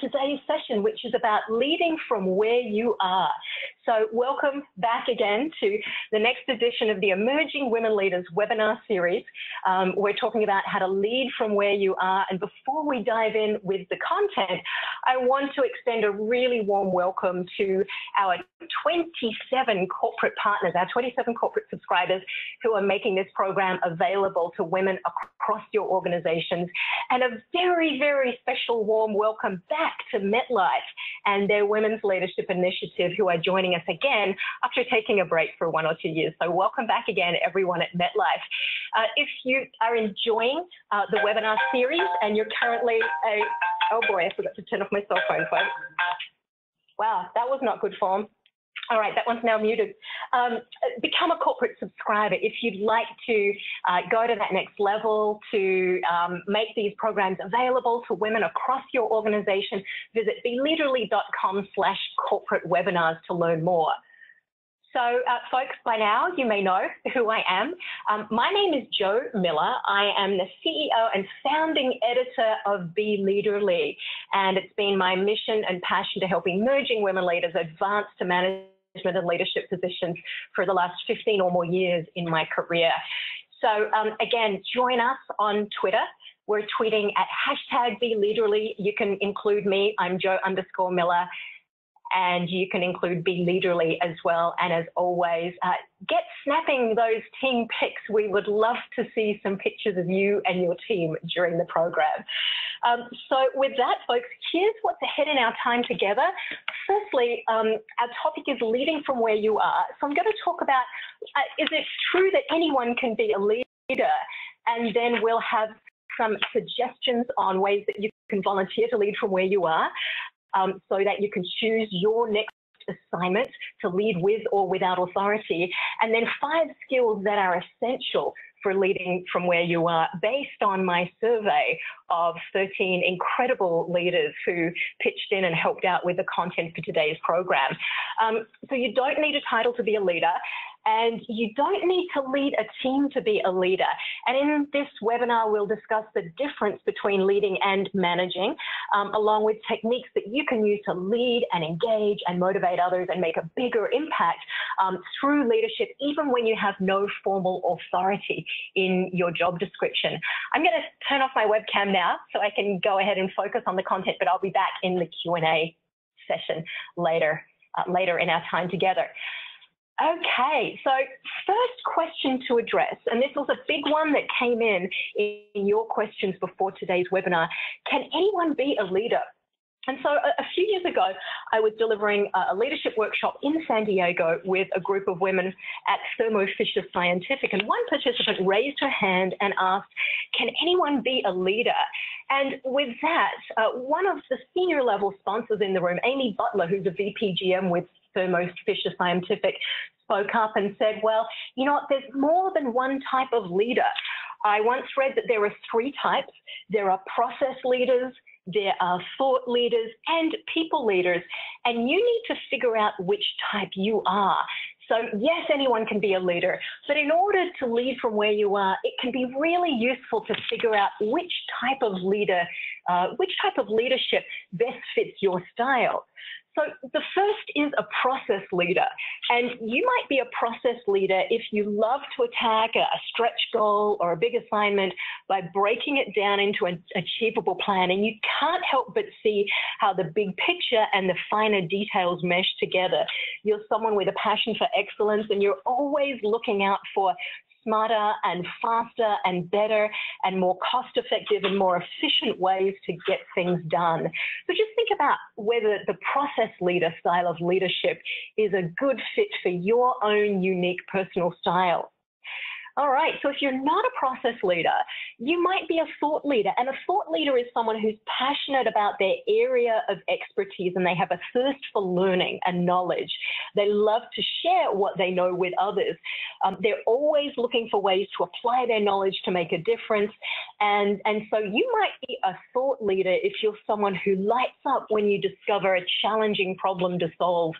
today's session, which is about leading from where you are. So welcome back again to the next edition of the Emerging Women Leaders webinar series. We're talking about how to lead from where you are. And before we dive in with the content, I want to extend a really warm welcome to our 27 corporate partners, our 27 corporate subscribers who are making this program available to women across your organizations. And a very, very special warm welcome back to MetLife and their Women's Leadership Initiative, who are joining us again after taking a break for 1 or 2 years. So welcome back again, everyone at MetLife. If you are enjoying the webinar series and you're currently oh boy, I forgot to turn off my cell phone, folks. Wow, that was not good form. All right, that one's now muted. Become a corporate subscriber if you'd like to go to that next level, to make these programs available to women across your organization. Visit beleaderly.com/corporate webinars to learn more. So, folks, by now you may know who I am. My name is Jo Miller. I am the CEO and founding editor of Be Leaderly, and it's been my mission and passion to help emerging women leaders advance to management and leadership positions for the last 15 or more years in my career. So, again, join us on Twitter. We're tweeting at #BeLeaderly. You can include me. I'm Jo_Miller. And you can include Be Leaderly as well. And as always, get snapping those team pics. We would love to see some pictures of you and your team during the program. So with that, folks, here's what's ahead in our time together. Firstly, our topic is leading from where you are. So I'm going to talk about, is it true that anyone can be a leader? And then we'll have some suggestions on ways that you can volunteer to lead from where you are. So that you can choose your next assignment to lead with or without authority. And then 5 skills that are essential for leading from where you are, based on my survey of 13 incredible leaders who pitched in and helped out with the content for today's program. So you don't need a title to be a leader, and you don't need to lead a team to be a leader. And in this webinar, we'll discuss the difference between leading and managing, along with techniques that you can use to lead and engage and motivate others and make a bigger impact through leadership, even when you have no formal authority in your job description. I'm going to turn off my webcam now so I can go ahead and focus on the content, but I'll be back in the Q&A session later in our time together. Okay, so first question to address, and this was a big one that came in your questions before today's webinar. Can anyone be a leader? And so a few years ago, I was delivering a leadership workshop in San Diego with a group of women at Thermo Fisher Scientific. And one participant raised her hand and asked, can anyone be a leader? And with that, one of the senior level sponsors in the room, Amy Butler, who's a VPGM with Thermo Fisher Scientific, spoke up and said, well, you know what, there's more than one type of leader. I once read that there are 3 types. There are process leaders, there are thought leaders, and people leaders. And you need to figure out which type you are. So yes, anyone can be a leader, but in order to lead from where you are, it can be really useful to figure out which type of leader, which type of leadership best fits your style. So the first is a process leader, and you might be a process leader if you love to attack a stretch goal or a big assignment by breaking it down into an achievable plan, and you can't help but see how the big picture and the finer details mesh together. You're someone with a passion for excellence, and you're always looking out for smarter and faster and better and more cost-effective and more efficient ways to get things done. So just think about whether the process leader style of leadership is a good fit for your own unique personal style. All right, so if you're not a process leader, you might be a thought leader. And a thought leader is someone who's passionate about their area of expertise, and they have a thirst for learning and knowledge. They love to share what they know with others. They're always looking for ways to apply their knowledge to make a difference. And so you might be a thought leader if you're someone who lights up when you discover a challenging problem to solve,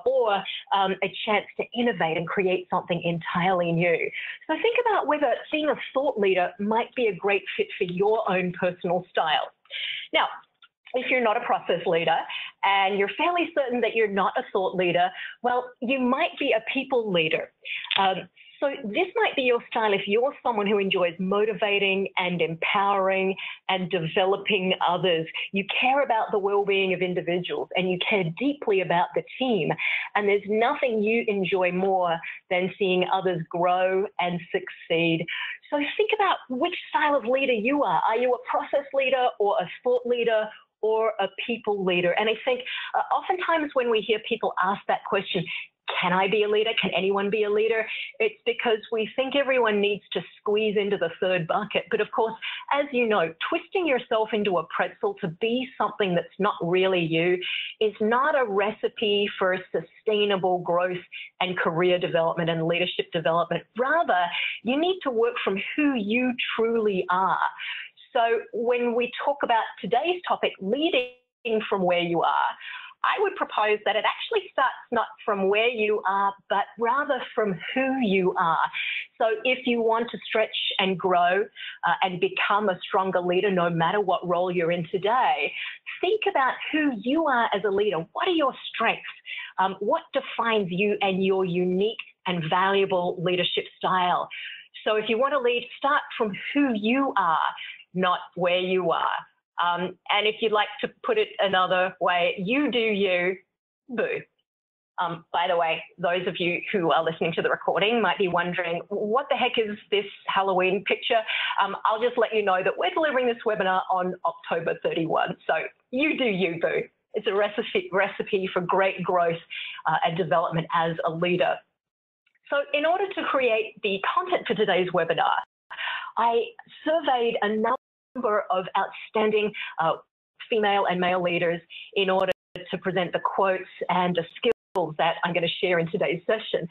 or a chance to innovate and create something entirely new. So think about whether being a thought leader might be a great fit for your own personal style. Now, If you're not a process leader and you're fairly certain that you're not a thought leader, well, you might be a people leader. So this might be your style if you're someone who enjoys motivating and empowering and developing others. You care about the well-being of individuals and you care deeply about the team. And there's nothing you enjoy more than seeing others grow and succeed. So think about which style of leader you are. Are you a process leader or a thought leader or a people leader? And I think oftentimes when we hear people ask that question, can I be a leader? Can anyone be a leader? It's because we think everyone needs to squeeze into the third bucket. But of course, as you know, twisting yourself into a pretzel to be something that's not really you is not a recipe for sustainable growth and career development and leadership development. Rather, you need to work from who you truly are. So when we talk about today's topic, leading from where you are, I would propose that it actually starts not from where you are, but rather from who you are. So if you want to stretch and grow and become a stronger leader, no matter what role you're in today, think about who you are as a leader. What are your strengths? What defines you and your unique and valuable leadership style? So if you want to lead, start from who you are, not where you are. And if you'd like to put it another way, you do you, boo. By the way, those of you who are listening to the recording might be wondering, what the heck is this Halloween picture? I'll just let you know that we're delivering this webinar on October 31. So you do you, boo. It's a recipe for great growth and development as a leader. So in order to create the content for today's webinar, I surveyed a number of outstanding female and male leaders in order to present the quotes and the skills that I'm going to share in today's session.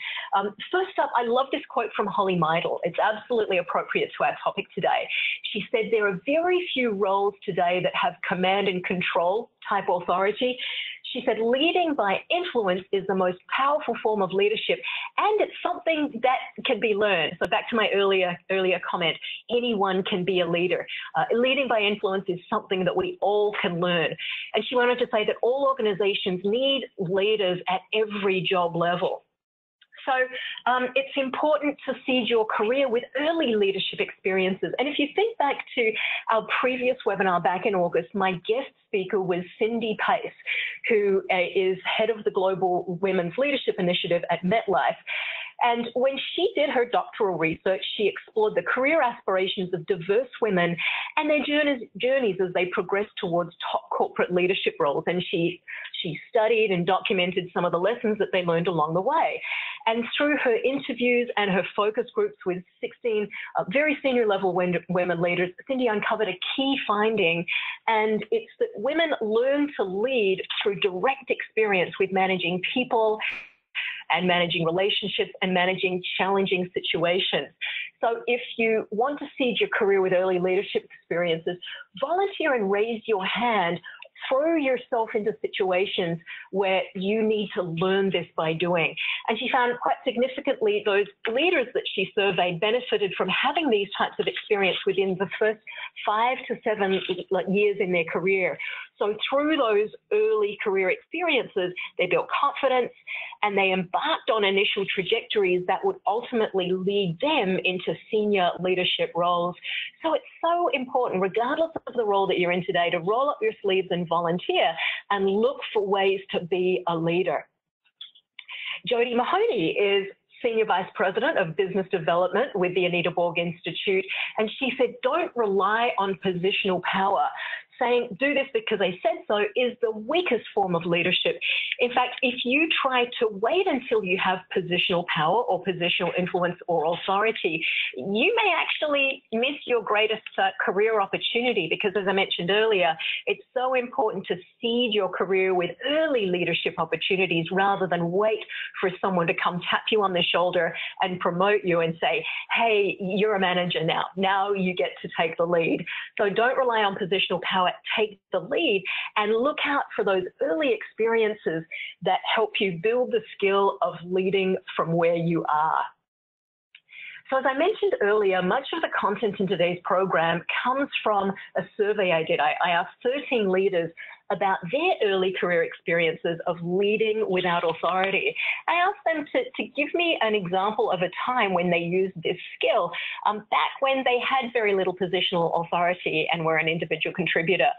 First up, I love this quote from Holly Meidel. It's absolutely appropriate to our topic today. She said, there are very few roles today that have command and control type authority. She said, leading by influence is the most powerful form of leadership, and it's something that can be learned. So back to my earlier comment, anyone can be a leader. Leading by influence is something that we all can learn. And she wanted to say that all organizations need leaders at every job level. So it's important to seed your career with early leadership experiences. And if you think back to our previous webinar back in August, my guest speaker was Cindy Pace, who is head of the Global Women's Leadership Initiative at MetLife. And when she did her doctoral research, she explored the career aspirations of diverse women and their journeys as they progressed towards top corporate leadership roles. And she studied and documented some of the lessons that they learned along the way. And through her interviews and her focus groups with 16 very senior level women leaders, Cindy uncovered a key finding, and it's that women learn to lead through direct experience with managing people and managing relationships and managing challenging situations. So if you want to seed your career with early leadership experiences, volunteer and raise your hand. Throw yourself into situations where you need to learn this by doing. And she found quite significantly those leaders that she surveyed benefited from having these types of experience within the first 5 to 7 years in their career. So through those early career experiences, they built confidence and they embarked on initial trajectories that would ultimately lead them into senior leadership roles. So it's so important, regardless of the role that you're in today, to roll up your sleeves and volunteer and look for ways to be a leader. Jody Mahoney is Senior Vice President of Business Development with the Anita Borg Institute, and she said, don't rely on positional power. Saying, do this because I said so, is the weakest form of leadership. In fact, if you try to wait until you have positional power or positional influence or authority, you may actually miss your greatest career opportunity because, as I mentioned earlier, it's so important to seed your career with early leadership opportunities rather than wait for someone to come tap you on the shoulder and promote you and say, hey, you're a manager now. Now you get to take the lead. So don't rely on positional power. Take the lead and look out for those early experiences that help you build the skill of leading from where you are. So as I mentioned earlier, much of the content in today's program comes from a survey I did. I asked 13 leaders about their early career experiences of leading without authority. I asked them to give me an example of a time when they used this skill back when they had very little positional authority and were an individual contributor.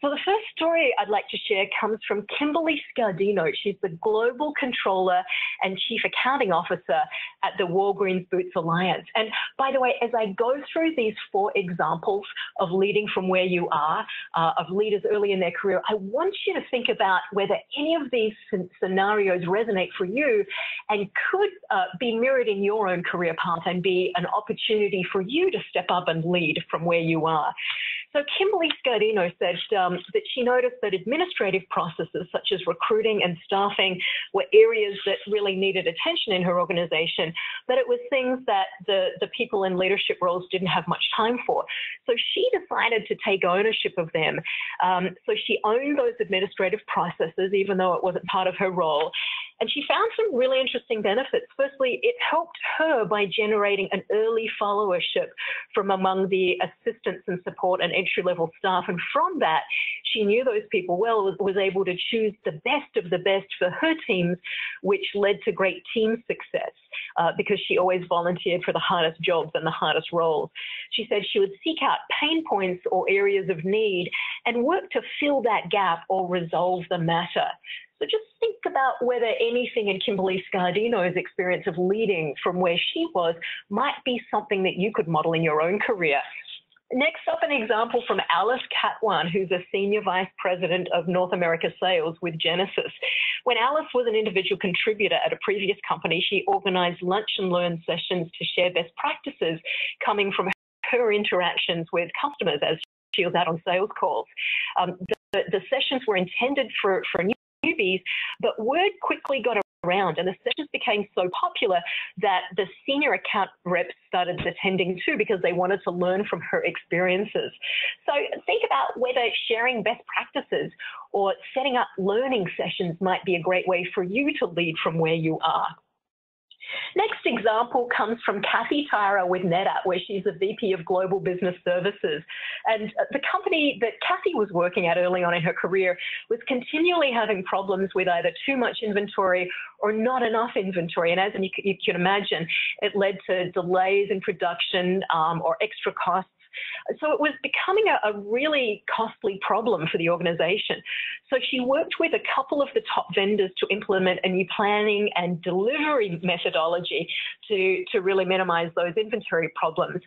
So the first story I'd like to share comes from Kimberly Scardino. She's the Global Controller and Chief Accounting Officer at the Walgreens Boots Alliance. And by the way, as I go through these 4 examples of leading from where you are, of leaders early in their career, I want you to think about whether any of these scenarios resonate for you and could be mirrored in your own career path and be an opportunity for you to step up and lead from where you are. So Kimberly Scardino said that she noticed that administrative processes such as recruiting and staffing were areas that really needed attention in her organization, but it was things that the people in leadership roles didn't have much time for. So she decided to take ownership of them. So she owned those administrative processes, even though it wasn't part of her role. And she found some really interesting benefits. Firstly, it helped her by generating an early followership from among the assistants and support and entry-level staff. And from that, she knew those people well, was able to choose the best of the best for her teams, which led to great team success because she always volunteered for the hardest jobs and the hardest roles. She said she would seek out pain points or areas of need and work to fill that gap or resolve the matter. So just think about whether anything in Kimberly Scardino's experience of leading from where she was might be something that you could model in your own career. Next up, an example from Alice Catwan, who's a Senior Vice President of North America Sales with Genesis. When Alice was an individual contributor at a previous company, she organized lunch and learn sessions to share best practices coming from her interactions with customers as she was out on sales calls. The sessions were intended for newbies, but word quickly got around and the sessions became so popular that the senior account reps started attending too because they wanted to learn from her experiences. So think about whether sharing best practices or setting up learning sessions might be a great way for you to lead from where you are. Next example comes from Kathy Tyra with NetApp, where she's the VP of Global Business Services. And the company that Kathy was working at early on in her career was continually having problems with either too much inventory or not enough inventory. And as you can imagine, it led to delays in production or extra costs. So it was becoming a really costly problem for the organization. So she worked with a couple of the top vendors to implement a new planning and delivery methodology to really minimize those inventory problems.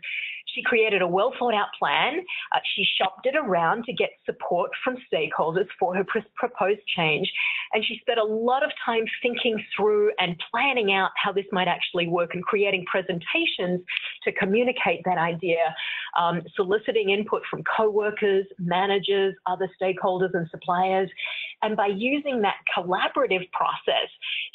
She created a well-thought-out plan. She shopped it around to get support from stakeholders for her proposed change. And she spent a lot of time thinking through and planning out how this might actually work and creating presentations to communicate that idea, soliciting input from co-workers, managers, other stakeholders and suppliers. And by using that collaborative process,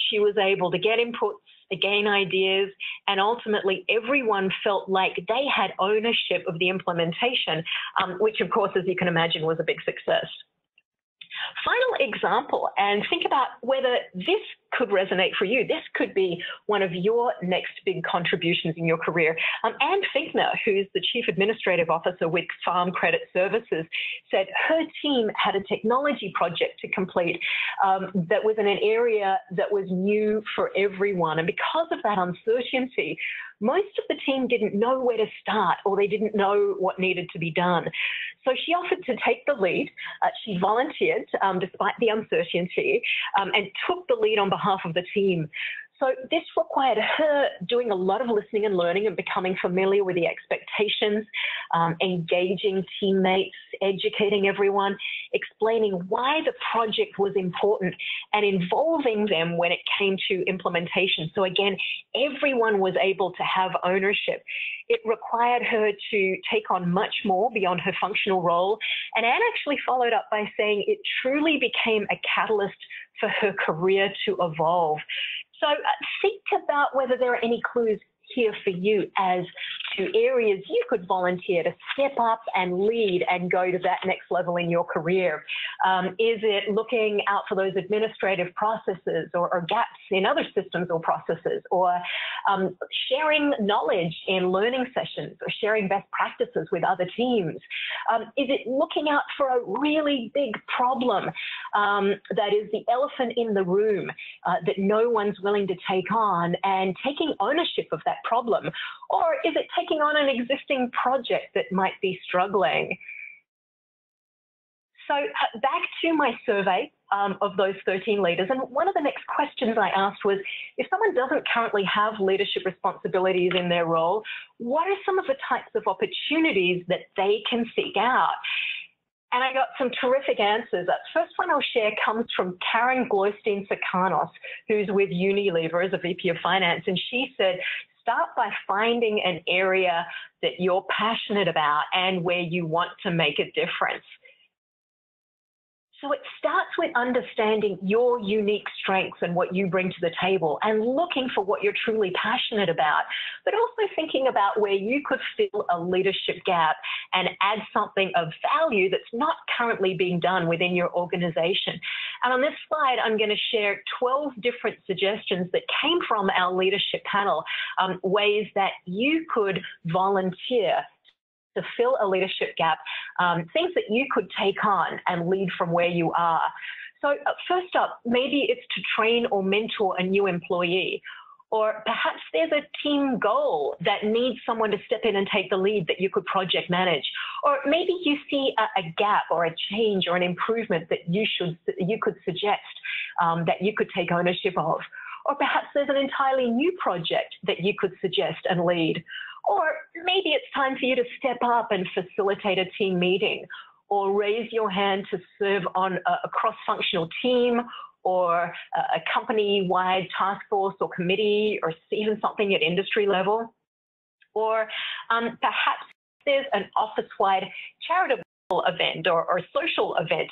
she was able to get inputs, gain ideas, and ultimately everyone felt like they had ownership of the implementation, which of course, as you can imagine, was a big success. Final example, and think about whether this could resonate for you. This could be one of your next big contributions in your career. Anne Finkner, who's the Chief Administrative Officer with Farm Credit Services, said her team had a technology project to complete that was in an area that was new for everyone. And because of that uncertainty, most of the team didn't know where to start or they didn't know what needed to be done. So she offered to take the lead. She volunteered despite the uncertainty and took the lead on behalf of the team. So this required her doing a lot of listening and learning and becoming familiar with the expectations, engaging teammates, educating everyone, explaining why the project was important and involving them when it came to implementation. So again, everyone was able to have ownership. It required her to take on much more beyond her functional role. And Anne actually followed up by saying it truly became a catalyst for her career to evolve. So think about whether there are any clues here for you as to areas you could volunteer to step up and lead and go to that next level in your career? Is it looking out for those administrative processes or gaps in other systems or processes, or sharing knowledge in learning sessions or sharing best practices with other teams? Is it looking out for a really big problem that is the elephant in the room that no one's willing to take on and taking ownership of that problem? Or is it taking on an existing project that might be struggling? So back to my survey of those 13 leaders, and one of the next questions I asked was, if someone doesn't currently have leadership responsibilities in their role, what are some of the types of opportunities that they can seek out? And I got some terrific answers. The first one I'll share comes from Karen Gloystein-Sakanos, who's with Unilever as a VP of Finance, and she said, start by finding an area that you're passionate about and where you want to make a difference. So it starts with understanding your unique strengths and what you bring to the table and looking for what you're truly passionate about, but also thinking about where you could fill a leadership gap and add something of value that's not currently being done within your organization. And on this slide, I'm going to share 12 different suggestions that came from our leadership panel, ways that you could volunteer to fill a leadership gap, things that you could take on and lead from where you are. So first up, maybe it's to train or mentor a new employee, or perhaps there's a team goal that needs someone to step in and take the lead that you could project manage, or maybe you see a gap or a change or an improvement that you could suggest that you could take ownership of, or perhaps there's an entirely new project that you could suggest and lead. Or maybe it's time for you to step up and facilitate a team meeting, or raise your hand to serve on a cross-functional team, or a company-wide task force or committee, or even something at industry level. Or perhaps there's an office-wide charitable event or social event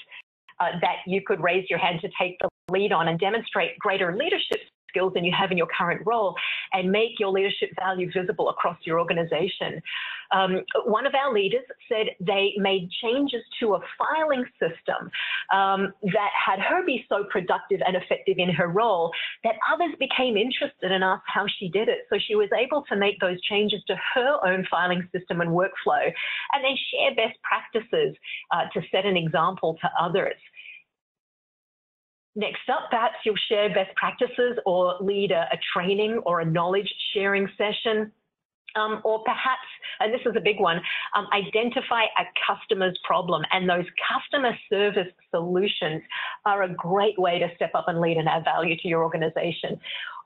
that you could raise your hand to take the lead on and demonstrate greater leadership skills than you have in your current role and make your leadership value visible across your organization. One of our leaders said they made changes to a filing system that had her be so productive and effective in her role that others became interested and asked how she did it. So she was able to make those changes to her own filing system and workflow, and then share best practices to set an example to others. Next up, perhaps you'll share best practices or lead a training or a knowledge sharing session. Or perhaps, and this is a big one, identify a customer's problem, and those customer service solutions are a great way to step up and lead and add value to your organization.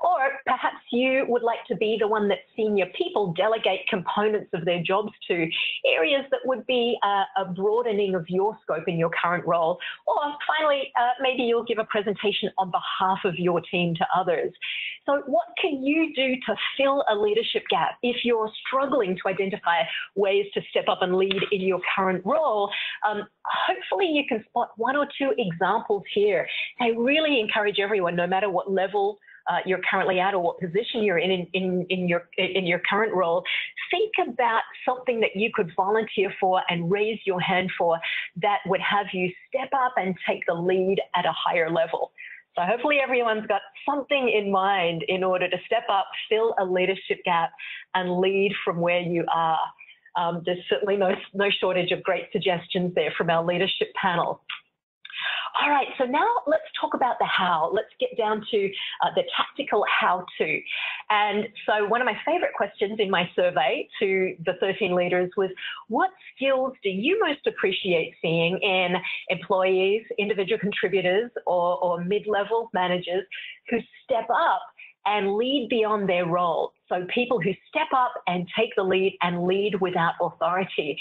Or perhaps you would like to be the one that senior people delegate components of their jobs to, areas that would be a broadening of your scope in your current role. Or finally, maybe you'll give a presentation on behalf of your team to others. So what can you do to fill a leadership gap if you're struggling to identify ways to step up and lead in your current role? Hopefully you can spot one or two examples here. I really encourage everyone, no matter what level you're currently at or what position you're in your current role, think about something that you could volunteer for and raise your hand for that would have you step up and take the lead at a higher level. So hopefully everyone's got something in mind in order to step up, fill a leadership gap, and lead from where you are. There's certainly no shortage of great suggestions there from our leadership panel. All right, so now let's talk about the how. Let's get down to the tactical how-to. And so one of my favorite questions in my survey to the 13 leaders was, what skills do you most appreciate seeing in employees, individual contributors, or mid-level managers who step up and lead beyond their role? So people who step up and take the lead and lead without authority.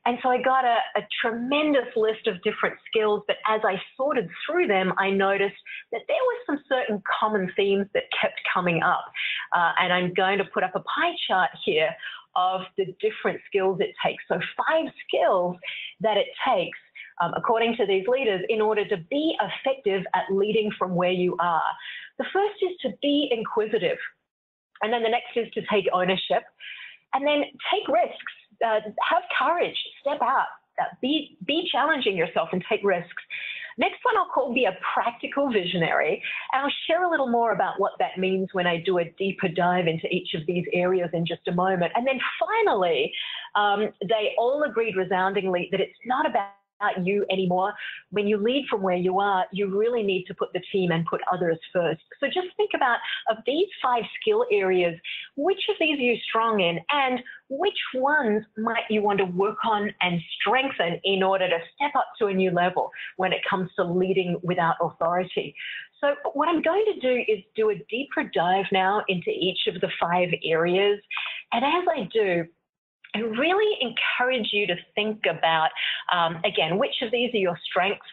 And so I got a tremendous list of different skills, but as I sorted through them, I noticed that there were some certain common themes that kept coming up. And I'm going to put up a pie chart here of the different skills it takes. So 5 skills that it takes, according to these leaders, in order to be effective at leading from where you are. The first is to be inquisitive. And then the next is to take ownership. And then take risks, have courage, step out, be challenging yourself and take risks. Next one I'll call be a practical visionary, and I'll share a little more about what that means when I do a deeper dive into each of these areas in just a moment. And then finally, they all agreed resoundingly that it's not about you anymore. When you lead from where you are, you really need to put the team and put others first. So just think about, of these 5 skill areas, which of these are you strong in, and which ones might you want to work on and strengthen in order to step up to a new level when it comes to leading without authority. So what I'm going to do is do a deeper dive now into each of the 5 areas. And as I do, I really encourage you to think about, again, which of these are your strengths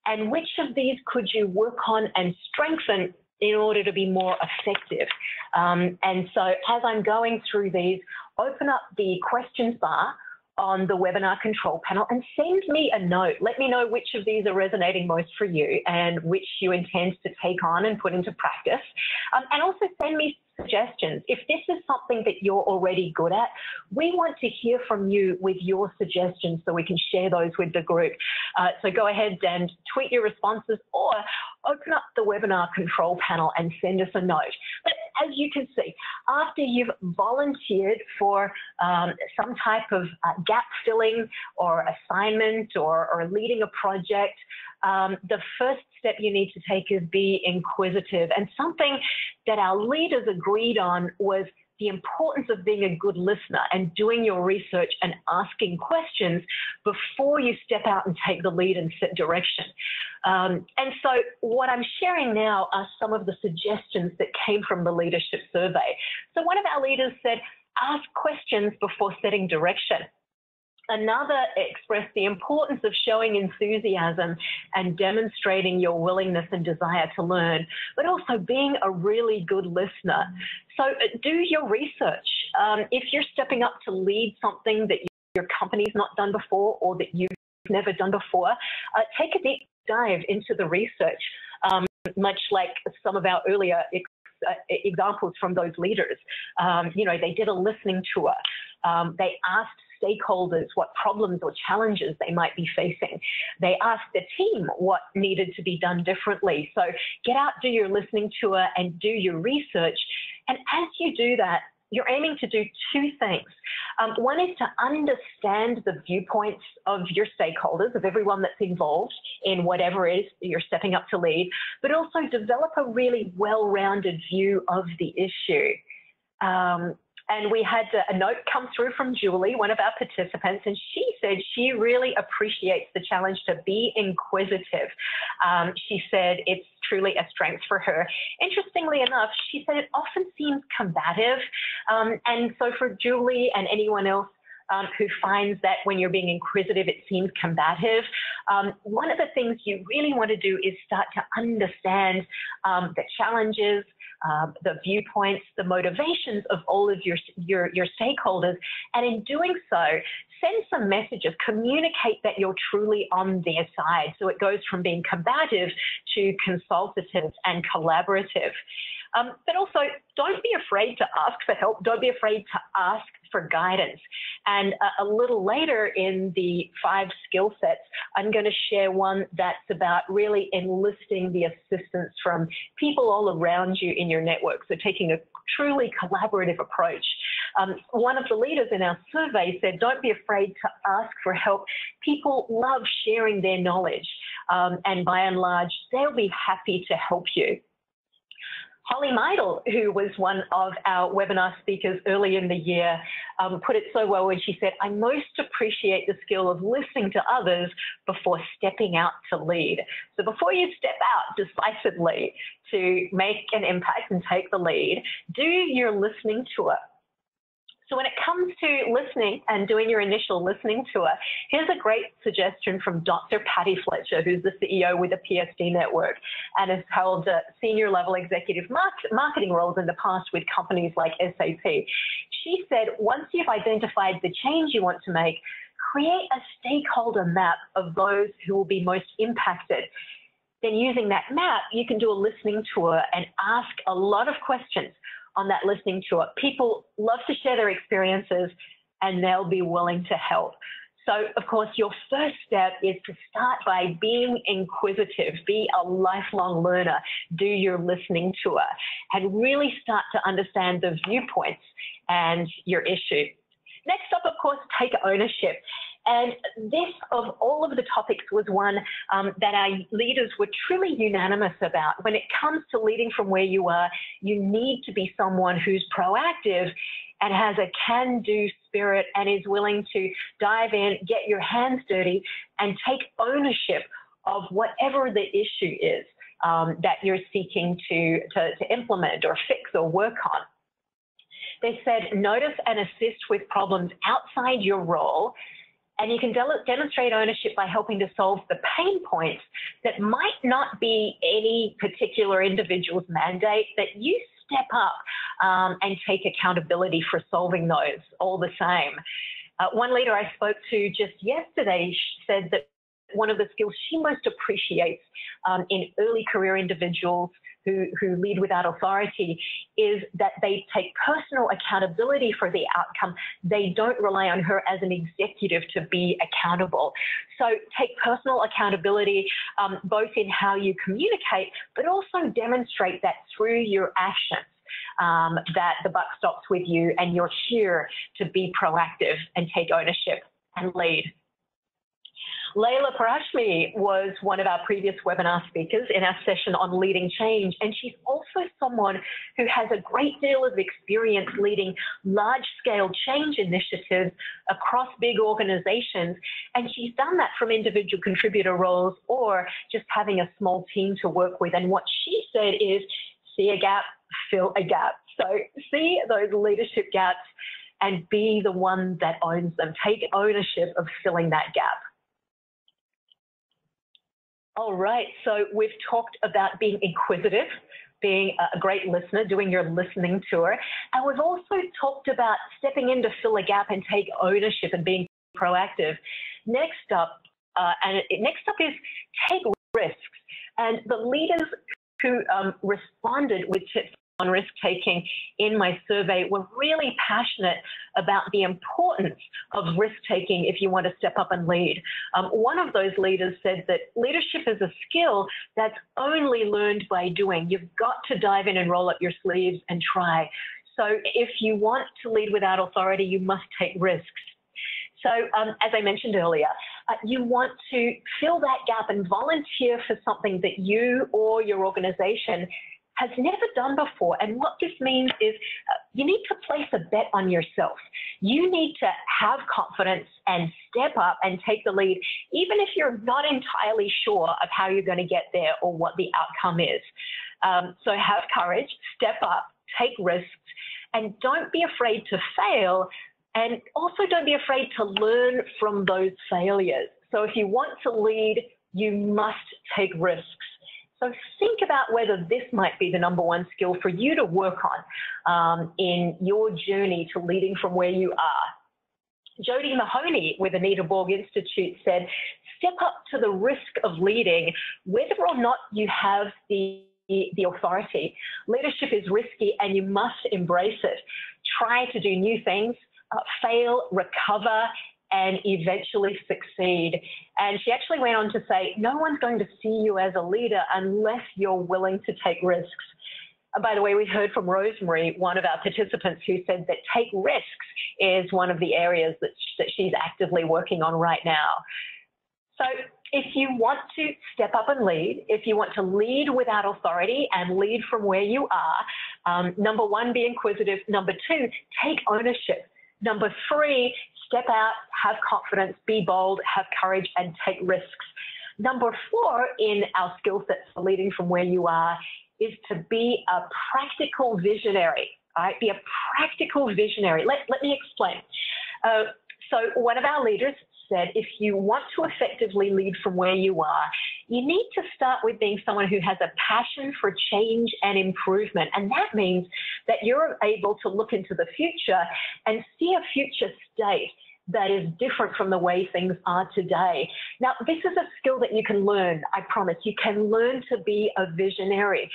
and which of these could you work on and strengthen in order to be more effective. And so as I'm going through these, open up the questions bar on the webinar control panel and send me a note. Let me know which of these are resonating most for you and which you intend to take on and put into practice. And also send me suggestions. If this is something that you're already good at, we want to hear from you with your suggestions so we can share those with the group. So go ahead and tweet your responses or open up the webinar control panel and send us a note. But as you can see, after you've volunteered for some type of gap filling or assignment or leading a project, the first step you need to take is be inquisitive. And something that our leaders agreed on was the importance of being a good listener and doing your research and asking questions before you step out and take the lead and set direction. And so what I'm sharing now are some of the suggestions that came from the leadership survey. So one of our leaders said, ask questions before setting direction. Another expressed the importance of showing enthusiasm and demonstrating your willingness and desire to learn, but also being a really good listener. So do your research. If you're stepping up to lead something that your company's not done before or that you've never done before, take a deep dive into the research, much like some of our earlier examples from those leaders. You know, they did a listening tour. They asked stakeholders what problems or challenges they might be facing. They asked the team what needed to be done differently. So get out, do your listening tour and do your research. And as you do that, you're aiming to do 2 things. One is to understand the viewpoints of your stakeholders, of everyone that's involved in whatever it is you're stepping up to lead, but also develop a really well-rounded view of the issue. And we had a note come through from Julie, one of our participants, and she said she really appreciates the challenge to be inquisitive. She said it's truly a strength for her. Interestingly enough, she said it often seems combative. And so for Julie and anyone else who finds that when you're being inquisitive, it seems combative, one of the things you really want to do is start to understand the challenges, the viewpoints, the motivations of all of your stakeholders. And in doing so, send some messages, communicate that you're truly on their side. So it goes from being combative to consultative and collaborative. But also, don't be afraid to ask for help. Don't be afraid to ask for guidance. And a little later in the 5 skill sets, I'm going to share one that's about really enlisting the assistance from people all around you in your network. So taking a truly collaborative approach. One of the leaders in our survey said, don't be afraid to ask for help. People love sharing their knowledge. And by and large, they'll be happy to help you. Holly Meidel, who was one of our webinar speakers early in the year, put it so well when she said, I most appreciate the skill of listening to others before stepping out to lead. So before you step out decisively to make an impact and take the lead, do your listening tour. So when it comes to listening and doing your initial listening tour, here's a great suggestion from Dr. Patty Fletcher, who's the CEO with the PSD Network and has held senior level executive marketing roles in the past with companies like SAP. She said, once you've identified the change you want to make, create a stakeholder map of those who will be most impacted. Then using that map, you can do a listening tour and ask a lot of questions on that listening tour. People love to share their experiences and they'll be willing to help. So, of course, your first step is to start by being inquisitive, be a lifelong learner, do your listening tour, and really start to understand the viewpoints and your issue. Next up, of course, take ownership. And this, of all of the topics, was one that our leaders were truly unanimous about. When it comes to leading from where you are, you need to be someone who's proactive and has a can-do spirit and is willing to dive in, get your hands dirty, and take ownership of whatever the issue is that you're seeking to implement or fix or work on. They said, notice and assist with problems outside your role, and you can demonstrate ownership by helping to solve the pain points that might not be any particular individual's mandate, that you step up and take accountability for solving those all the same. One leader I spoke to just yesterday said that one of the skills she most appreciates in early career individuals who lead without authority is that they take personal accountability for the outcome. They don't rely on her as an executive to be accountable. So take personal accountability both in how you communicate, but also demonstrate that through your actions. That the buck stops with you and you're here to be proactive and take ownership and lead. Layla Parashmi was one of our previous webinar speakers in our session on leading change, and she's also someone who has a great deal of experience leading large-scale change initiatives across big organizations, and she's done that from individual contributor roles or just having a small team to work with. And what she said is, see a gap, fill a gap. So see those leadership gaps and be the one that owns them. Take ownership of filling that gap. All right, so we've talked about being inquisitive, being a great listener, doing your listening tour, and we've also talked about stepping in to fill a gap and take ownership and being proactive. Next up is take risks. And the leaders who responded with tips on risk-taking in my survey were really passionate about the importance of risk-taking if you want to step up and lead. One of those leaders said that leadership is a skill that's only learned by doing. You've got to dive in and roll up your sleeves and try. So if you want to lead without authority, you must take risks. So as I mentioned earlier, you want to fill that gap and volunteer for something that you or your organization has never done before. And what this means is you need to place a bet on yourself. You need to have confidence and step up and take the lead, even if you're not entirely sure of how you're going to get there or what the outcome is. So have courage, step up, take risks, and don't be afraid to fail. And also don't be afraid to learn from those failures. So if you want to lead, you must take risks. So think about whether this might be the #1 skill for you to work on in your journey to leading from where you are. Jody Mahoney with Anita Borg Institute said, step up to the risk of leading, whether or not you have the authority. Leadership is risky and you must embrace it. Try to do new things, fail, recover, and eventually succeed. And she actually went on to say, no one's going to see you as a leader unless you're willing to take risks. By the way, we heard from Rosemary, one of our participants, who said that take risks is one of the areas that she's actively working on right now. So if you want to step up and lead, if you want to lead without authority and lead from where you are, #1, be inquisitive. #2, take ownership. #3, step out, have confidence, be bold, have courage, and take risks. #4 in our skill sets for leading from where you are is to be a practical visionary. All right? Be a practical visionary. Let me explain. So one of our leaders said, if you want to effectively lead from where you are, you need to start with being someone who has a passion for change and improvement. And that means that you're able to look into the future and see a future state that is different from the way things are today. Now, this is a skill that you can learn, I promise. You can learn to be a visionary.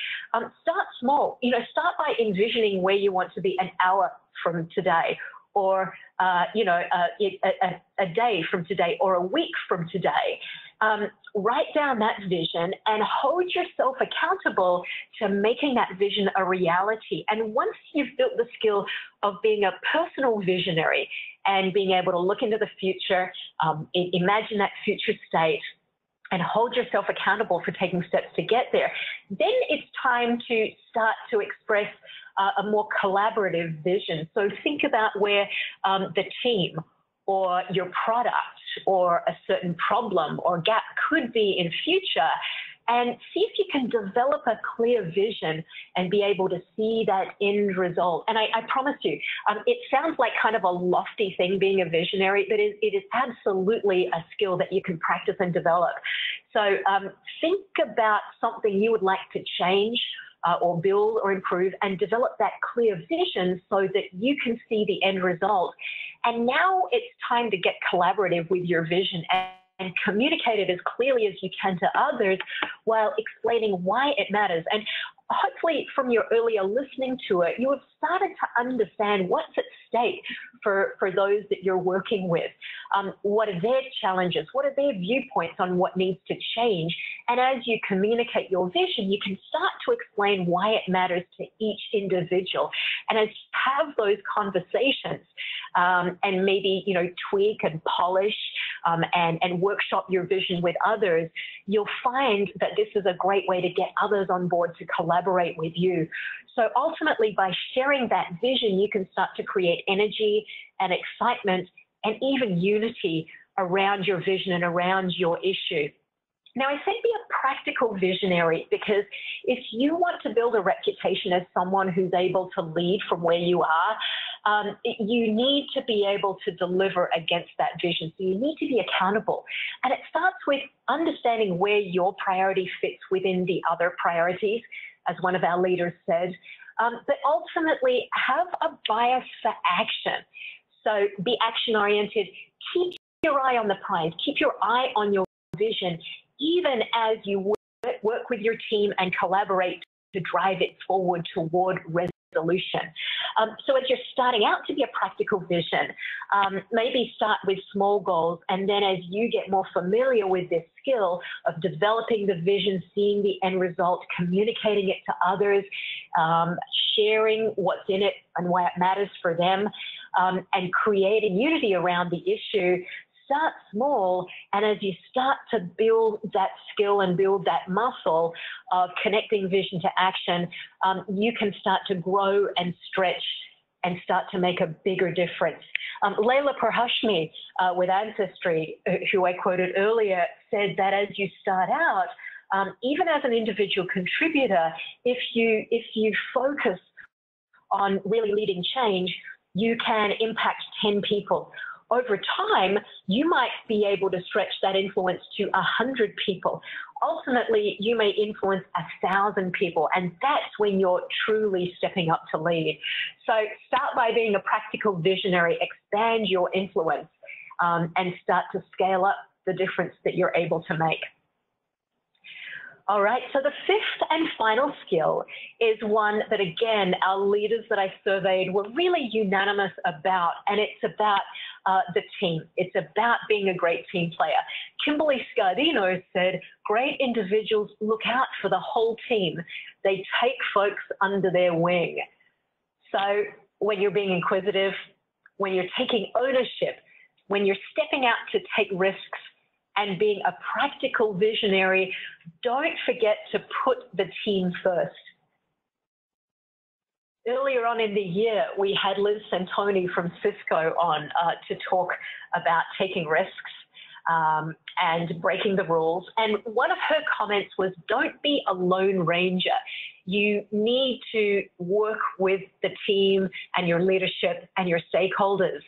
Start small. Start by envisioning where you want to be an hour from today, or a day from today, or a week from today. Write down that vision and hold yourself accountable to making that vision a reality. And once you've built the skill of being a personal visionary and being able to look into the future, imagine that future state, and hold yourself accountable for taking steps to get there, then it's time to start to express a more collaborative vision. So think about where the team or your product or a certain problem or gap could be in future, and see if you can develop a clear vision and be able to see that end result. And I promise you, it sounds like kind of a lofty thing being a visionary, but it is absolutely a skill that you can practice and develop. So think about something you would like to change or build or improve, and develop that clear vision so that you can see the end result. And now it's time to get collaborative with your vision and communicate it as clearly as you can to others while explaining why it matters. And hopefully from your earlier listening to it, you have started to understand what's at stake for those that you're working with. What are their challenges? What are their viewpoints on what needs to change? And as you communicate your vision, you can start to explain why it matters to each individual. And as you have those conversations and maybe, tweak and polish and workshop your vision with others, you'll find that this is a great way to get others on board to collaborate with you. So ultimately, by sharing that vision, you can start to create energy and excitement and even unity around your vision and around your issue. Now, I say be a practical visionary, because if you want to build a reputation as someone who's able to lead from where you are, you need to be able to deliver against that vision. So you need to be accountable. And it starts with understanding where your priority fits within the other priorities, as one of our leaders said. But ultimately, have a bias for action. So be action-oriented. Keep your eye on the prize. Keep your eye on your vision, even as you work with your team and collaborate to drive it forward toward resolution. So as you're starting out to be a practical vision, maybe start with small goals, and then as you get more familiar with this skill of developing the vision, seeing the end result, communicating it to others, sharing what's in it and why it matters for them, and creating unity around the issue. Start small, and as you start to build that skill and build that muscle of connecting vision to action, you can start to grow and stretch and start to make a bigger difference. Layla Parhashmi with Ancestry, who I quoted earlier, said that as you start out, even as an individual contributor, if you focus on really leading change, you can impact 10 people. Over time, you might be able to stretch that influence to 100 people. Ultimately, you may influence 1,000 people, and that's when you're truly stepping up to lead. So start by being a practical visionary, expand your influence, and start to scale up the difference that you're able to make. All right, so the fifth and final skill is one that, again, our leaders that I surveyed were really unanimous about, and it's about the team. It's about being a great team player. Kimberly Scardino said, great individuals look out for the whole team. They take folks under their wing. So when you're being inquisitive, when you're taking ownership, when you're stepping out to take risks, and being a practical visionary, don't forget to put the team first. Earlier on in the year, we had Liz Santoni from Cisco on to talk about taking risks and breaking the rules. And one of her comments was, don't be a lone ranger. You need to work with the team and your leadership and your stakeholders.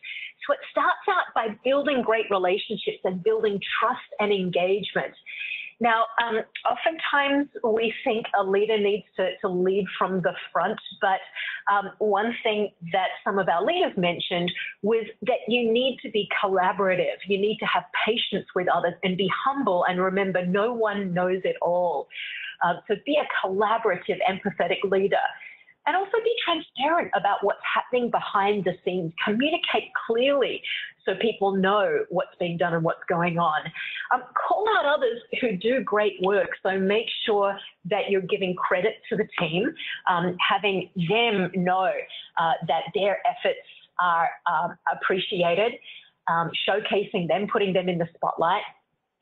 So it starts out by building great relationships and building trust and engagement. Now, oftentimes we think a leader needs to lead from the front, but one thing that some of our leaders mentioned was that you need to be collaborative. You need to have patience with others and be humble, and remember, no one knows it all. So be a collaborative, empathetic leader. And also be transparent about what's happening behind the scenes. Communicate clearly so people know what's being done and what's going on. Call out others who do great work. So make sure that you're giving credit to the team, having them know that their efforts are appreciated, showcasing them, putting them in the spotlight.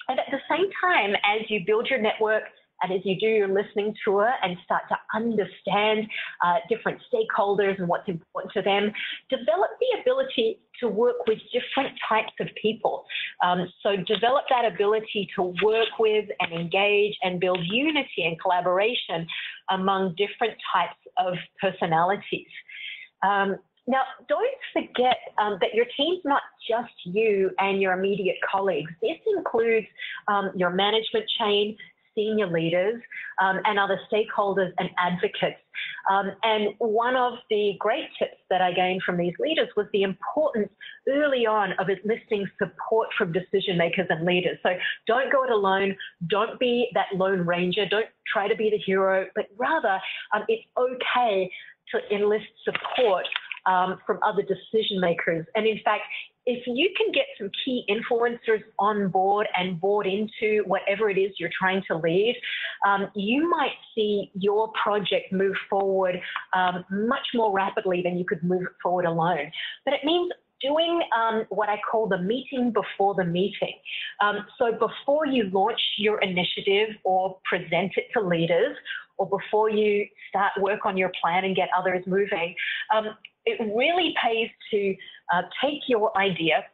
And at the same time, as you build your network, and as you do your listening tour and start to understand different stakeholders and what's important to them, develop the ability to work with different types of people. So develop that ability to work with and engage and build unity and collaboration among different types of personalities. Now, don't forget that your team's not just you and your immediate colleagues. This includes your management chain, senior leaders, and other stakeholders and advocates. And one of the great tips that I gained from these leaders was the importance early on of enlisting support from decision makers and leaders. So don't go it alone. Don't be that lone ranger. Don't try to be the hero, but rather it's okay to enlist support from other decision makers. And in fact, if you can get some key influencers on board and bought into whatever it is you're trying to lead, you might see your project move forward much more rapidly than you could move it forward alone. But it means doing what I call the meeting before the meeting. So before you launch your initiative or present it to leaders, or before you start work on your plan and get others moving, it really pays to take your idea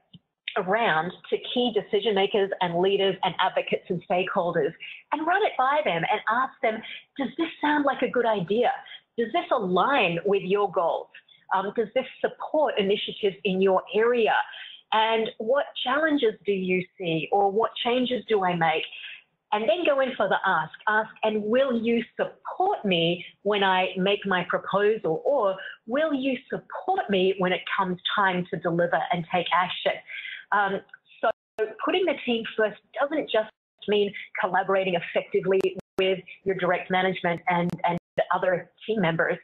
around to key decision makers and leaders and advocates and stakeholders and run it by them and ask them, does this sound like a good idea? Does this align with your goals? Does this support initiatives in your area? And what challenges do you see, or what changes do I make? And then go in for the ask, and will you support me when I make my proposal? Or will you support me when it comes time to deliver and take action? So putting the team first doesn't just mean collaborating effectively with your direct management and other team members.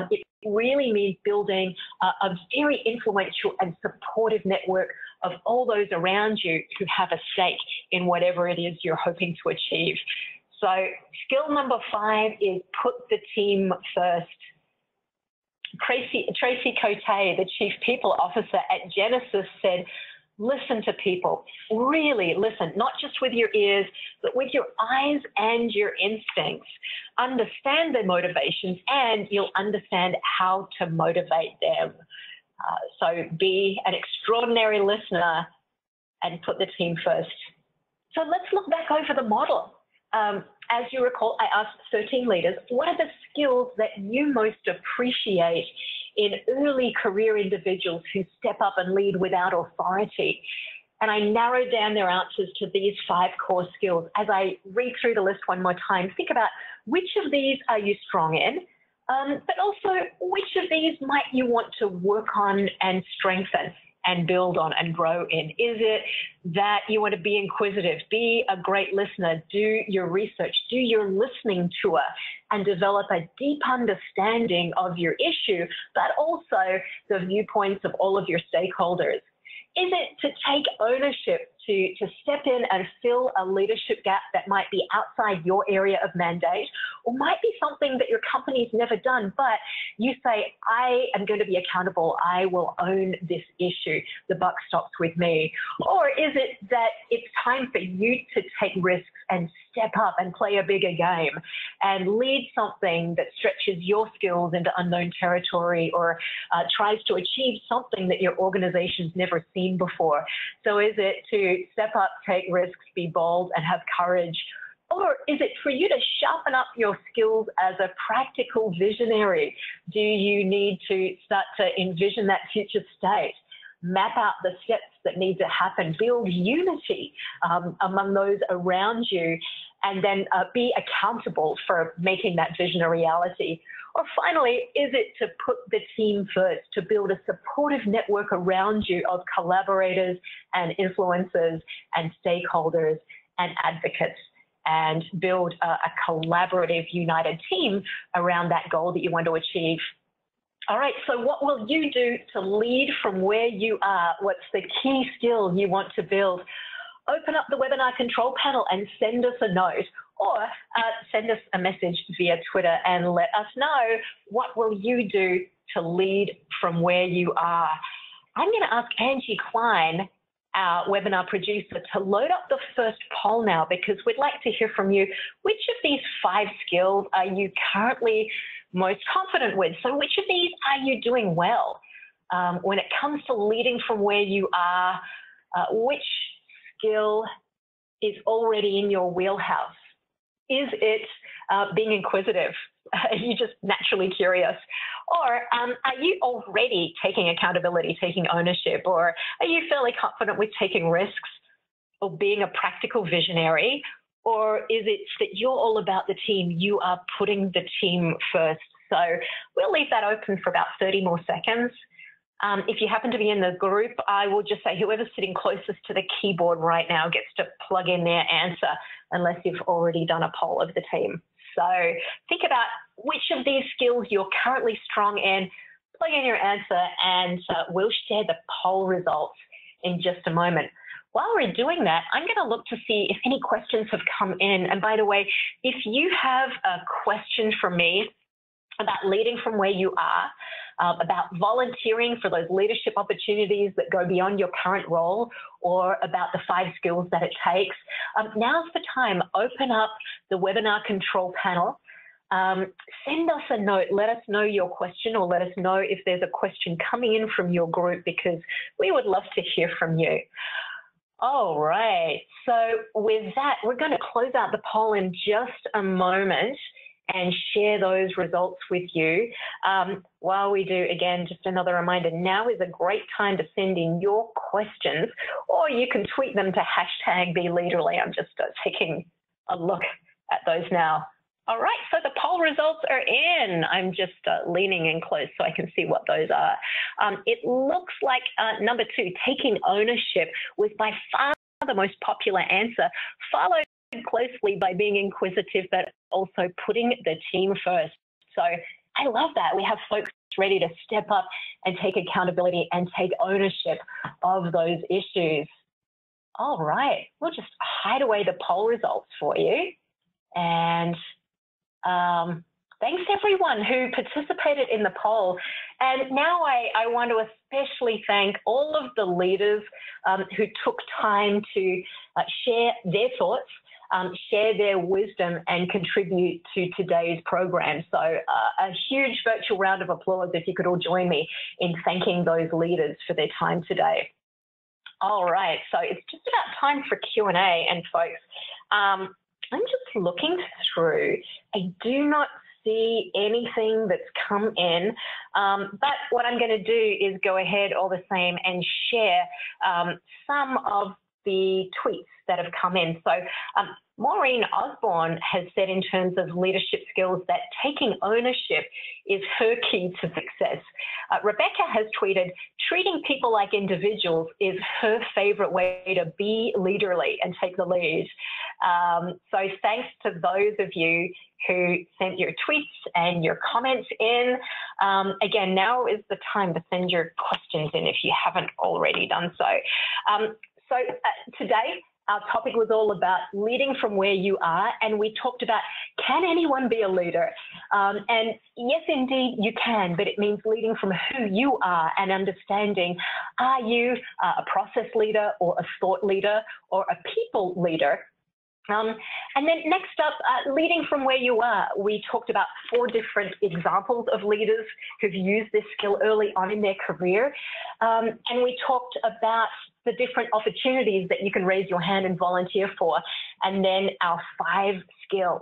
It really means building a very influential and supportive network of all those around you who have a stake in whatever it is you're hoping to achieve. So skill number 5 is put the team first. Tracy Cote, the Chief People Officer at Genesis, said, listen to people, really listen, not just with your ears, but with your eyes and your instincts. Understand their motivations, and you'll understand how to motivate them. So be an extraordinary listener and put the team first. So let's look back over the model. As you recall, I asked 13 leaders, what are the skills that you most appreciate in early career individuals who step up and lead without authority? And I narrowed down their answers to these 5 core skills. As I read through the list one more time, think about which of these are you strong in, but also which of these might you want to work on and strengthen and build on and grow in? Is it that you want to be inquisitive, be a great listener, do your research, do your listening tour, and develop a deep understanding of your issue, but also the viewpoints of all of your stakeholders? Is it to take ownership, to step in and fill a leadership gap that might be outside your area of mandate, or might be something that your company's never done, but you say, I am going to be accountable, I will own this issue, the buck stops with me? Or is it that it's time for you to take risks and step up and play a bigger game and lead something that stretches your skills into unknown territory, or tries to achieve something that your organization's never seen before? So is it to step up, take risks, be bold, and have courage? Or is it for you to sharpen up your skills as a practical visionary? Do you need to start to envision that future state? Map out the steps that need to happen, build unity among those around you, and then be accountable for making that vision a reality? Or finally, is it to put the team first, to build a supportive network around you of collaborators and influencers and stakeholders and advocates, and build a collaborative, united team around that goal that you want to achieve? All right, so what will you do to lead from where you are? What's the key skill you want to build? Open up the webinar control panel and send us a note, or send us a message via Twitter and let us know what will you do to lead from where you are. I'm going to ask Angie Klein, our webinar producer, to load up the first poll now, because we'd like to hear from you. Which of these 5 skills are you currently most confident with? So which of these are you doing well? When it comes to leading from where you are, which skill is already in your wheelhouse? Is it being inquisitive? Are you just naturally curious? Or are you already taking accountability, taking ownership? Or are you fairly confident with taking risks or being a practical visionary? Or is it that you're all about the team, you are putting the team first? So we'll leave that open for about 30 more seconds. If you happen to be in the group, I will just say whoever's sitting closest to the keyboard right now gets to plug in their answer, unless you've already done a poll of the team. So think about which of these skills you're currently strong in, plug in your answer, and we'll share the poll results in just a moment. While we're doing that, I'm going to look to see if any questions have come in. And by the way, if you have a question for me about leading from where you are, about volunteering for those leadership opportunities that go beyond your current role, or about the 5 skills that it takes, now's the time. Open up the webinar control panel. Send us a note. Let us know your question, or let us know if there's a question coming in from your group, because we would love to hear from you. All right. So with that, we're going to close out the poll in just a moment and share those results with you. While we do, again, just another reminder, now is a great time to send in your questions, or you can tweet them to #BeLeaderly. I'm just taking a look at those now. All right, so the poll results are in. I'm just leaning in close so I can see what those are. It looks like number 2, taking ownership, was by far the most popular answer, followed closely by being inquisitive, but also putting the team first. So I love that. We have folks ready to step up and take accountability and take ownership of those issues. All right, we'll just hide away the poll results for you. And thanks everyone who participated in the poll. And now I want to especially thank all of the leaders who took time to share their thoughts, share their wisdom, and contribute to today's program. So a huge virtual round of applause if you could all join me in thanking those leaders for their time today. All right, so it's just about time for Q&A, and folks, I'm just looking through. I do not see anything that's come in, but what I'm going to do is go ahead all the same and share some of the tweets that have come in. So Maureen Osborne has said, in terms of leadership skills, that taking ownership is her key to success. Rebecca has tweeted, treating people like individuals is her favorite way to be leaderly and take the lead. So thanks to those of you who sent your tweets and your comments in. Again, now is the time to send your questions in if you haven't already done so. Today, our topic was all about leading from where you are, and we talked about, can anyone be a leader? And yes, indeed, you can, but it means leading from who you are and understanding, are you a process leader or a thought leader or a people leader? And then next up, leading from where you are, we talked about 4 different examples of leaders who've used this skill early on in their career. And we talked about the different opportunities that you can raise your hand and volunteer for, and then our 5 skills.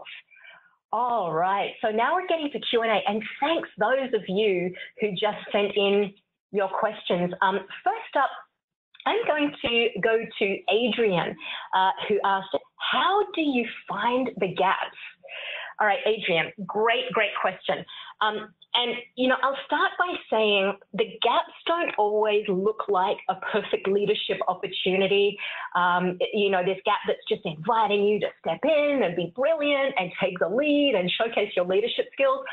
All right, so now we're getting to Q&A, and thanks those of you who just sent in your questions. First up, I'm going to go to Adrian, who asked, how do you find the gaps? All right, Adrian, great question. And, you know, I'll start by saying the gaps don't always look like a perfect leadership opportunity. You know, this gap that's just inviting you to step in and be brilliant and take the lead and showcase your leadership skills.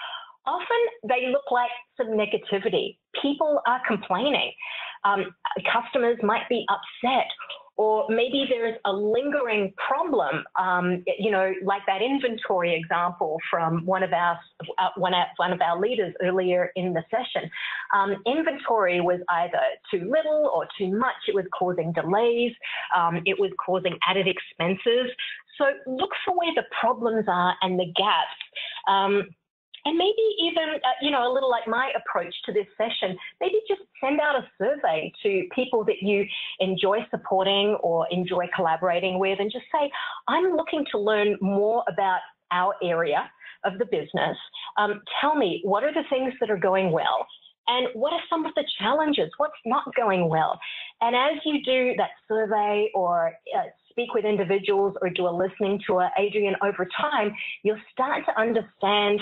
Often they look like some negativity. People are complaining. Customers might be upset, or maybe there's a lingering problem, you know, like that inventory example from one of our leaders earlier in the session. Inventory was either too little or too much. It was causing delays. It was causing added expenses. So look for where the problems are and the gaps. And maybe even, you know, a little like my approach to this session, maybe just send out a survey to people that you enjoy supporting or enjoy collaborating with, and just say, I'm looking to learn more about our area of the business. Tell me, what are the things that are going well? And what are some of the challenges? What's not going well? And as you do that survey or speak with individuals or do a listening tour, Adrian, over time, you'll start to understand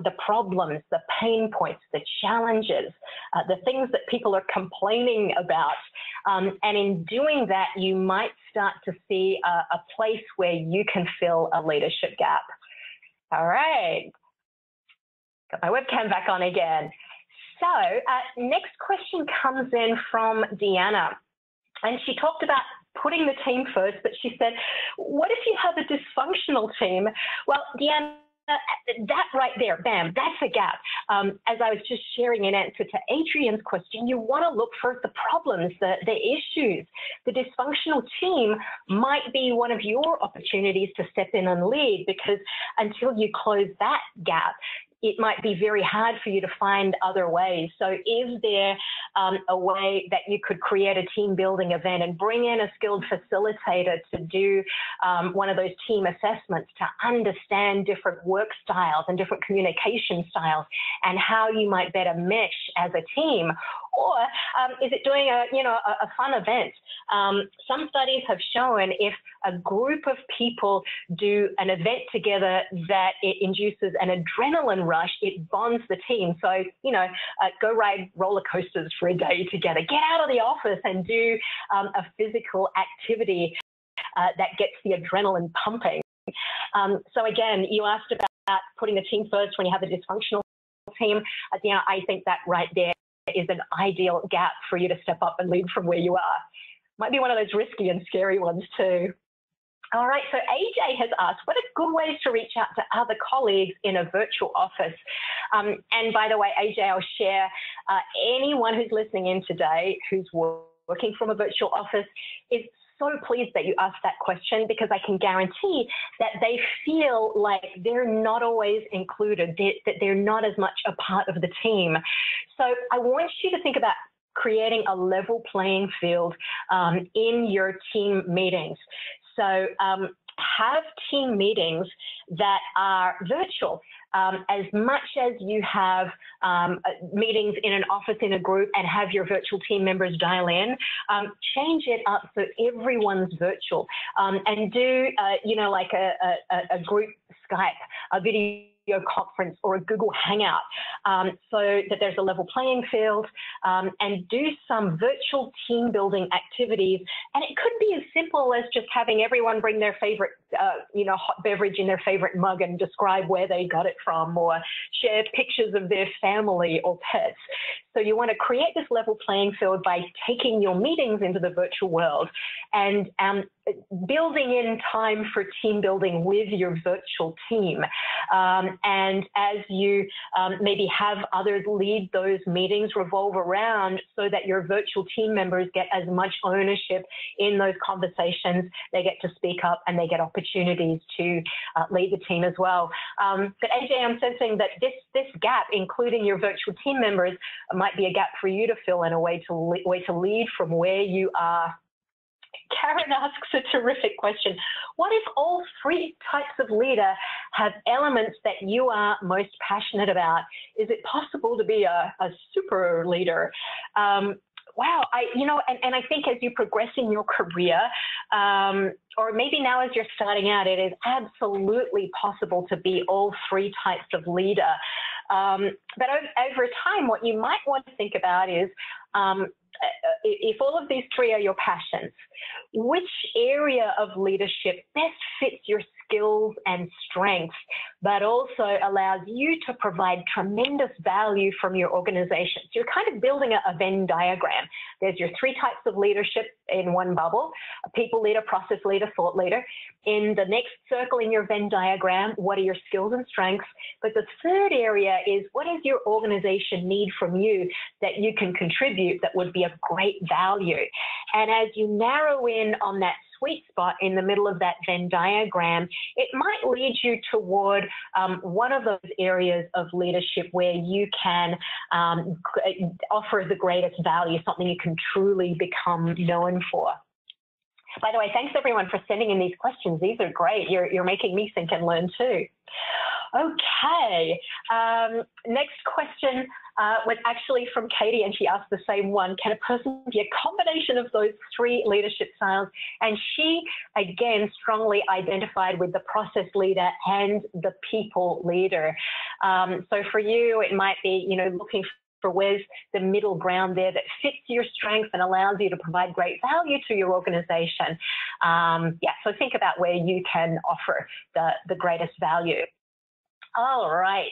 the problems, the pain points, the challenges, the things that people are complaining about. And in doing that, you might start to see a place where you can fill a leadership gap. All right. Got my webcam back on again. So next question comes in from Deanna, and she talked about putting the team first, but she said, what if you have a dysfunctional team? Well, Deanna, that right there, bam, that's a gap. As I was just sharing in answer to Adrian's question, you want to look for the problems, the issues. The dysfunctional team might be one of your opportunities to step in and lead, because until you close that gap, it might be very hard for you to find other ways. So is there a way that you could create a team building event and bring in a skilled facilitator to do one of those team assessments to understand different work styles and different communication styles and how you might better mesh as a team? Or is it doing a fun event? Some studies have shown if a group of people do an event together that it induces an adrenaline rush, it bonds the team. So, go ride roller coasters for a day together. Get out of the office and do a physical activity that gets the adrenaline pumping. So again, you asked about putting the team first when you have a dysfunctional team. I think that right there is an ideal gap for you to step up and lead from where you are. Might be one of those risky and scary ones too. All right, so AJ has asked, what are good ways to reach out to other colleagues in a virtual office? And by the way, AJ, I'll share, anyone who's listening in today who's working from a virtual office is so pleased that you asked that question, because I can guarantee that they feel like they're not always included, that they're not as much a part of the team. So I want you to think about creating a level playing field in your team meetings. So have team meetings that are virtual. As much as you have meetings in an office in a group and have your virtual team members dial in, change it up so everyone's virtual, and do, like a group Skype, a video conference or a Google Hangout, so that there's a level playing field, and do some virtual team building activities. And it could be as simple as just having everyone bring their favorite, hot beverage in their favorite mug and describe where they got it from, or share pictures of their family or pets. So you want to create this level playing field by taking your meetings into the virtual world and building in time for team building with your virtual team. And as you maybe have others lead those meetings, revolve around so that your virtual team members get as much ownership in those conversations. They get to speak up and they get opportunities to lead the team as well. But AJ, I'm sensing that this gap, including your virtual team members, might be a gap for you to fill in, a way to lead from where you are. Karen asks a terrific question. What if all three types of leader have elements that you are most passionate about? Is it possible to be a super leader? wow, and I think as you progress in your career, or maybe now as you're starting out, it is absolutely possible to be all three types of leader. But over time, what you might want to think about is, if all of these three are your passions, which area of leadership best fits your skills and strengths, but also allows you to provide tremendous value from your organization? So you're kind of building a Venn diagram. There's your three types of leadership in one bubble: a people leader, process leader, thought leader. In the next circle in your Venn diagram, what are your skills and strengths? But the third area is, what does your organization need from you that you can contribute that would be of great value? And as you narrow in on that sweet spot in the middle of that Venn diagram, it might lead you toward one of those areas of leadership where you can offer the greatest value, something you can truly become known for. By the way, thanks everyone for sending in these questions. These are great. You're making me think and learn too. Okay, next question was actually from Katie, and she asked the same one. Can a person be a combination of those three leadership styles? And she, again, strongly identified with the process leader and the people leader. So for you, it might be, looking for where's the middle ground there that fits your strengths and allows you to provide great value to your organization. So think about where you can offer the greatest value. All right,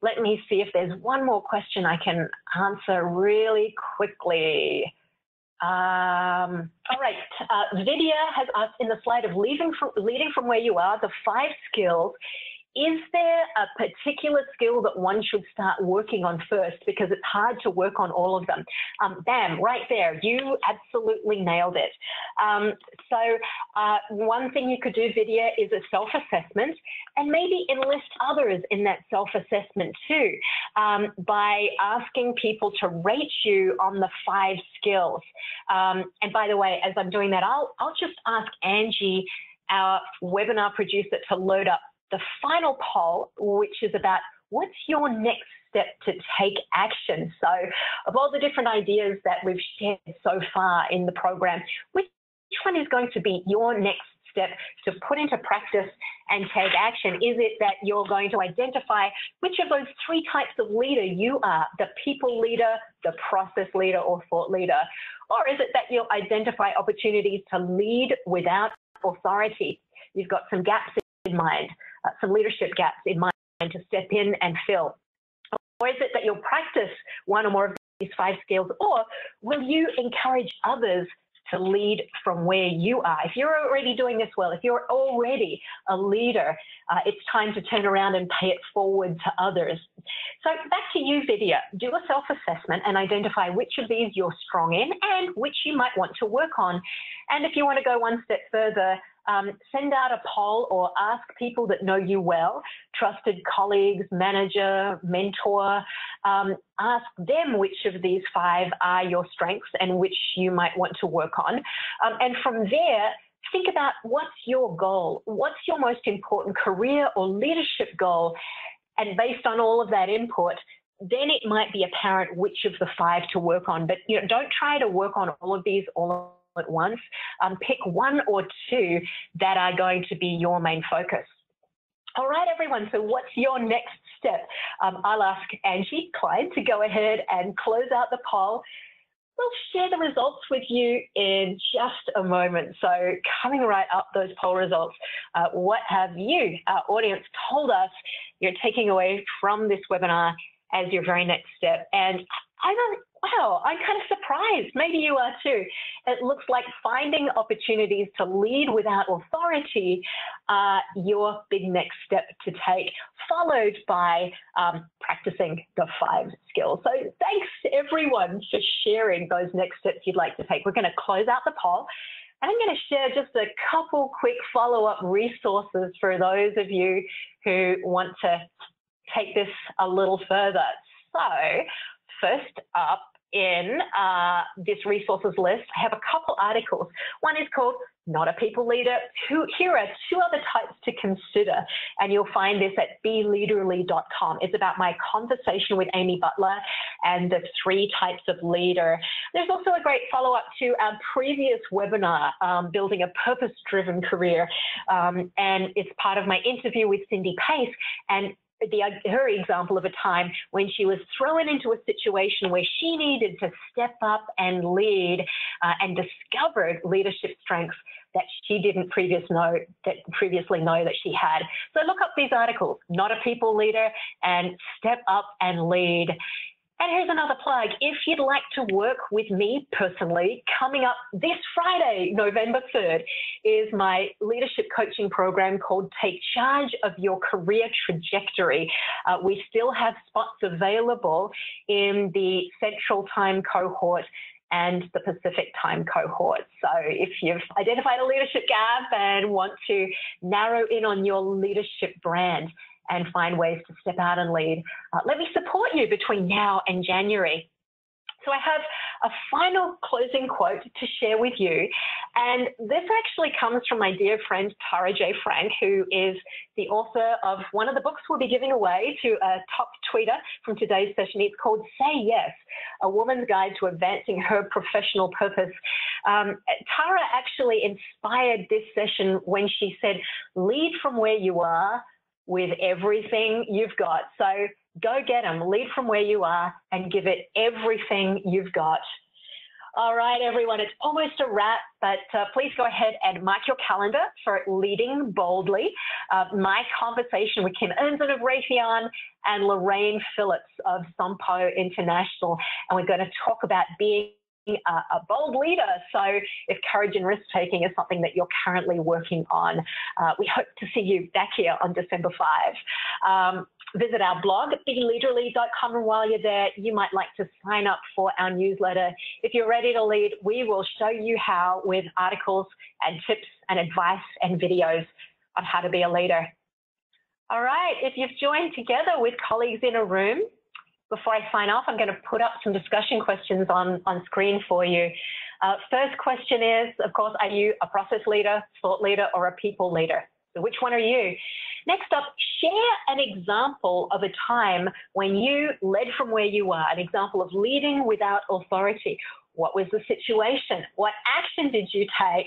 let me see if there's one more question I can answer really quickly. All right, Vidya has asked, in the slide of leading from where you are, the 5 skills, is there a particular skill that one should start working on first? Because it's hard to work on all of them. Bam, right there. You absolutely nailed it. One thing you could do, Vidya, is a self-assessment, and maybe enlist others in that self-assessment too, by asking people to rate you on the 5 skills. And by the way, as I'm doing that, I'll just ask Angie, our webinar producer, to load up the final poll, which is about what's your next step to take action. So of all the different ideas that we've shared so far in the program, which one is going to be your next step to put into practice and take action? Is it that you're going to identify which of those 3 types of leader you are, the people leader, the process leader, or thought leader? Or is it that you'll identify opportunities to lead without authority? You've got some gaps in mind, some leadership gaps in mind to step in and fill. Or is it that you'll practice one or more of these 5 skills? Or will you encourage others to lead from where you are? If you're already doing this well, if you're already a leader, it's time to turn around and pay it forward to others. So back to you, Vidya. Do a self-assessment and identify which of these you're strong in and which you might want to work on. And if you want to go one step further, send out a poll or ask people that know you well, trusted colleagues, manager, mentor, ask them which of these 5 are your strengths and which you might want to work on. And from there, think about what's your goal? What's your most important career or leadership goal? And based on all of that input, then it might be apparent which of the 5 to work on. But don't try to work on all of these all at once. Pick 1 or 2 that are going to be your main focus. All right, everyone, so what's your next step? I'll ask Angie Klein to go ahead and close out the poll. We'll share the results with you in just a moment. So coming right up, those poll results, what have you, our audience, told us you're taking away from this webinar as your very next step? And wow, I'm kind of surprised. Maybe you are too. It looks like finding opportunities to lead without authority are your big next step to take, followed by practicing the 5 skills. So thanks everyone for sharing those next steps you'd like to take. We're going to close out the poll. And I'm going to share just a couple quick follow-up resources for those of you who want to take this a little further. So first up in this resources list, I have a couple articles. One is called Not a People Leader. Here are 2 other types to consider, and you'll find this at beleaderly.com. It's about my conversation with Amy Butler and the 3 types of leader. There's also a great follow-up to our previous webinar, Building a Purpose-Driven Career, and it's part of my interview with Cindy Pace, and her example of a time when she was thrown into a situation where she needed to step up and lead, and discovered leadership strengths that she didn't previously know that she had. So look up these articles, Not a People Leader and Step Up and Lead. And here's another plug. If you'd like to work with me personally, coming up this Friday, November 3rd, is my leadership coaching program called Take Charge of Your Career Trajectory. We still have spots available in the Central Time cohort and the Pacific Time cohort. So if you've identified a leadership gap and want to narrow in on your leadership brand and find ways to step out and lead, let me support you between now and January. So I have a final closing quote to share with you. And this actually comes from my dear friend, Tara J. Frank, who is the author of one of the books we'll be giving away to a top tweeter from today's session. It's called Say Yes, A Woman's Guide to Advancing Her Professional Purpose. Tara actually inspired this session when she said, lead from where you are with everything you've got. So go get them, lead from where you are and give it everything you've got. All right, everyone, it's almost a wrap, but please go ahead and mark your calendar for Leading Boldly, my conversation with Kim Ernson of Raytheon and Lorraine Phillips of Sompo International. And we're going to talk about being a bold leader. So if courage and risk-taking is something that you're currently working on, we hope to see you back here on December 5. Visit our blog, BeLeaderly.com, and while you're there, you might like to sign up for our newsletter. If you're ready to lead, we will show you how with articles and tips and advice and videos on how to be a leader. All right, if you've joined together with colleagues in a room, before I sign off, I'm going to put up some discussion questions on screen for you. First question is, of course, are you a process leader, thought leader, or a people leader? So which one are you? Next up, share an example of a time when you led from where you are, an example of leading without authority. What was the situation? What action did you take?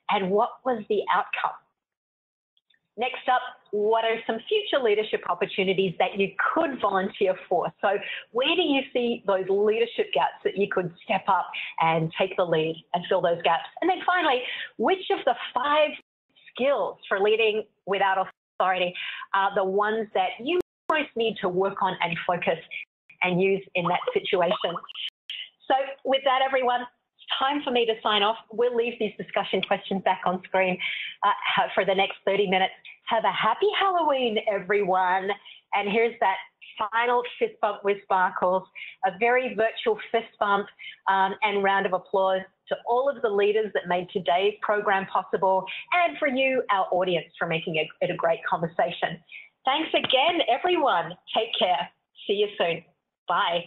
And what was the outcome? Next up, what are some future leadership opportunities that you could volunteer for? So where do you see those leadership gaps that you could step up and take the lead and fill those gaps? And then finally, which of the 5 skills for leading without authority are the ones that you most need to work on and focus and use in that situation? So with that, everyone, time for me to sign off. We'll leave these discussion questions back on screen for the next 30 minutes. Have a happy Halloween, everyone. And here's that final fist bump with sparkles, a very virtual fist bump and round of applause to all of the leaders that made today's program possible, and for you, our audience, for making it a great conversation. Thanks again, everyone. Take care. See you soon. Bye.